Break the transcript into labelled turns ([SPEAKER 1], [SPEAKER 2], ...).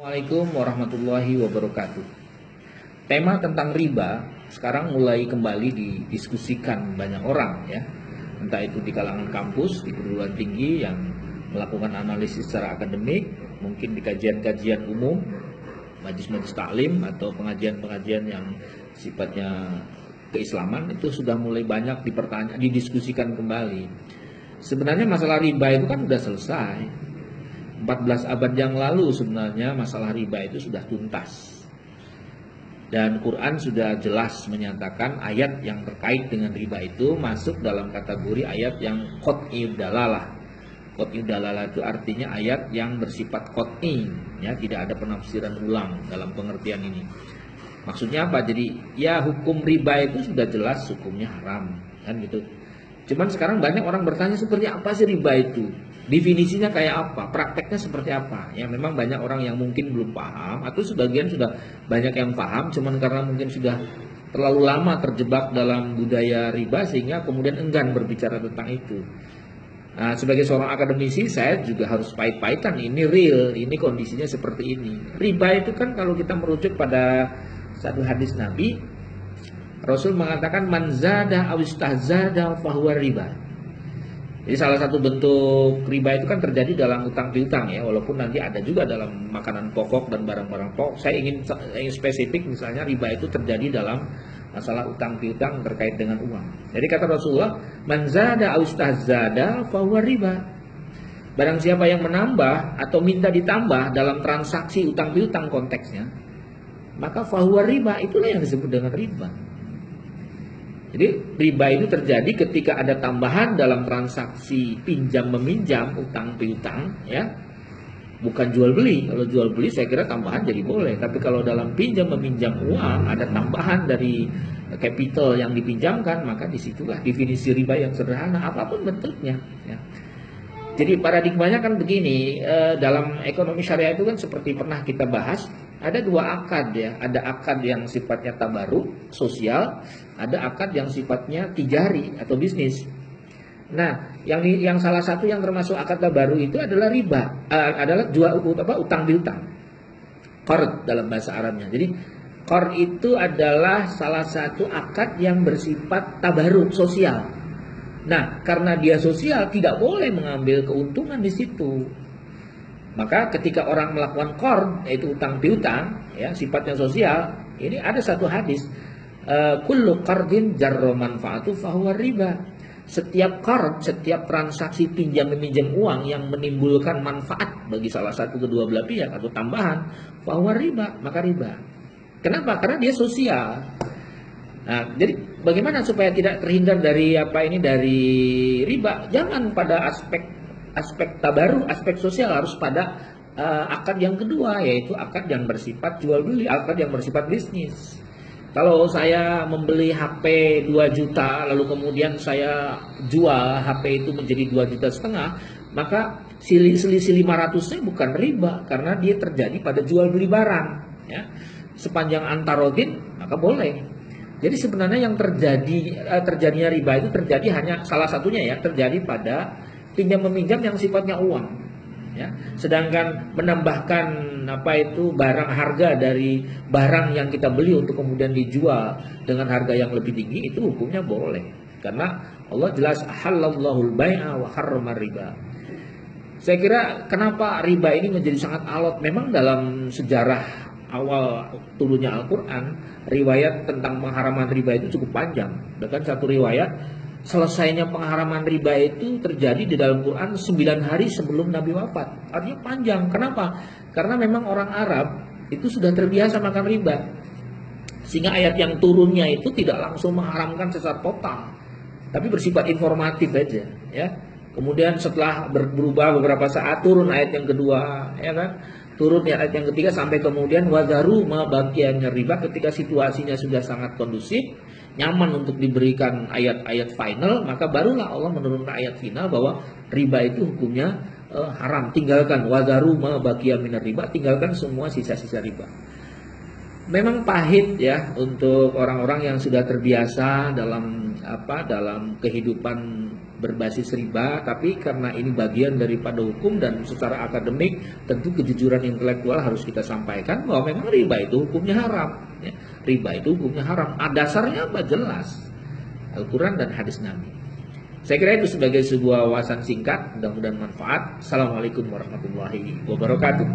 [SPEAKER 1] Assalamualaikum warahmatullahi wabarakatuh. Tema tentang riba sekarang mulai kembali didiskusikan banyak orang ya. Entah itu di kalangan kampus, di perguruan tinggi yang melakukan analisis secara akademik, mungkin di kajian-kajian umum, majelis-majelis taklim atau pengajian-pengajian yang sifatnya keislaman itu sudah mulai banyak didiskusikan kembali. Sebenarnya masalah riba itu kan sudah selesai. 14 abad yang lalu sebenarnya masalah riba itu sudah tuntas. Dan Quran sudah jelas menyatakan ayat yang terkait dengan riba itu masuk dalam kategori ayat yang qat'iyud dalalah. Qat'iyud dalalah itu artinya ayat yang bersifat qat'i, ya, tidak ada penafsiran ulang dalam pengertian ini. Maksudnya apa? Jadi ya hukum riba itu sudah jelas hukumnya haram, kan gitu. Cuman sekarang banyak orang bertanya seperti apa sih riba itu? Definisinya kayak apa? Prakteknya seperti apa? Ya memang banyak orang yang mungkin belum paham atau sebagian sudah banyak yang paham, cuman karena mungkin sudah terlalu lama terjebak dalam budaya riba sehingga kemudian enggan berbicara tentang itu. Nah, sebagai seorang akademisi saya juga harus pahit-pahitan, ini real, ini kondisinya seperti ini. Riba itu kan kalau kita merujuk pada satu hadis Nabi, Rasul mengatakan man zada aw istahzada fahuwa riba. Jadi salah satu bentuk riba itu kan terjadi dalam utang piutang ya, walaupun nanti ada juga dalam makanan pokok dan barang-barang pokok. Saya ingin spesifik misalnya riba itu terjadi dalam masalah utang piutang terkait dengan uang. Jadi kata Rasulullah, man zada aw istahzada fahuwa riba. Barang siapa yang menambah atau minta ditambah dalam transaksi utang piutang konteksnya, maka fahuwa riba, itulah yang disebut dengan riba. Jadi riba itu terjadi ketika ada tambahan dalam transaksi pinjam meminjam utang piutang ya. Bukan jual beli. Kalau jual beli saya kira tambahan jadi boleh, tapi kalau dalam pinjam meminjam uang ada tambahan dari capital yang dipinjamkan, maka disitulah definisi riba yang sederhana apapun bentuknya ya. Jadi paradigmanya kan begini, dalam ekonomi syariah itu kan seperti pernah kita bahas, ada dua akad ya, ada akad yang sifatnya tabaruk, sosial, ada akad yang sifatnya tijari atau bisnis. Nah, yang salah satu yang termasuk akad tabaruk itu adalah riba, adalah utang piutang, qard dalam bahasa Arabnya. Jadi qard itu adalah salah satu akad yang bersifat tabaruk sosial. Nah, karena dia sosial tidak boleh mengambil keuntungan di situ. Maka ketika orang melakukan qard, yaitu utang piutang, ya sifatnya sosial, ini ada satu hadis, kullu qardin jarra manfaatu fahuwa riba. Setiap qard, setiap transaksi pinjam meminjam uang yang menimbulkan manfaat bagi salah satu kedua belah pihak atau tambahan, fahuwa riba, maka riba. Kenapa? Karena dia sosial. Nah, jadi bagaimana supaya tidak terhindar dari dari riba? Jangan pada aspek tabaruk, aspek sosial, harus pada akad yang kedua, yaitu akad yang bersifat jual beli, akad yang bersifat bisnis. Kalau saya membeli HP 2 juta lalu kemudian saya jual HP itu menjadi 2,5 juta, maka selisih 500-nya bukan riba karena dia terjadi pada jual beli barang ya. Sepanjang antarodin maka boleh. Jadi sebenarnya yang terjadinya riba itu terjadi hanya salah satunya ya, terjadi pada pinjam meminjam yang sifatnya uang ya. Sedangkan menambahkan barang harga dari barang yang kita beli untuk kemudian dijual dengan harga yang lebih tinggi, itu hukumnya boleh. Karena Allah jelas halallahu al-bai'a wa harramar riba. Saya kira kenapa riba ini menjadi sangat alot, memang dalam sejarah awal turunnya Al-Quran, riwayat tentang pengharaman riba itu cukup panjang. Bahkan satu riwayat, selesainya pengharaman riba itu terjadi di dalam Quran 9 hari sebelum Nabi wafat. Artinya panjang. Kenapa? Karena memang orang Arab itu sudah terbiasa makan riba. Sehingga ayat yang turunnya itu tidak langsung mengharamkan secara total, tapi bersifat informatif aja ya. Kemudian setelah berubah beberapa saat turun ayat yang kedua ya kan. Turun ayat yang ketiga sampai kemudian wadaru ma baqiya riba, ketika situasinya sudah sangat kondusif, nyaman untuk diberikan ayat-ayat final, maka barulah Allah menurunkan ayat final bahwa riba itu hukumnya haram. Tinggalkan wadaru ma baqiya riba, tinggalkan semua sisa-sisa riba. Memang pahit ya untuk orang-orang yang sudah terbiasa dalam kehidupan berbasis riba, tapi karena ini bagian daripada hukum dan secara akademik tentu kejujuran intelektual harus kita sampaikan bahwa memang riba itu hukumnya haram. Ya. Riba itu hukumnya haram. Dasarnya apa? Jelas. Al-Quran dan hadis Nabi. Saya kira itu sebagai sebuah wawasan singkat, mudah-mudahan manfaat. Assalamualaikum warahmatullahi wabarakatuh.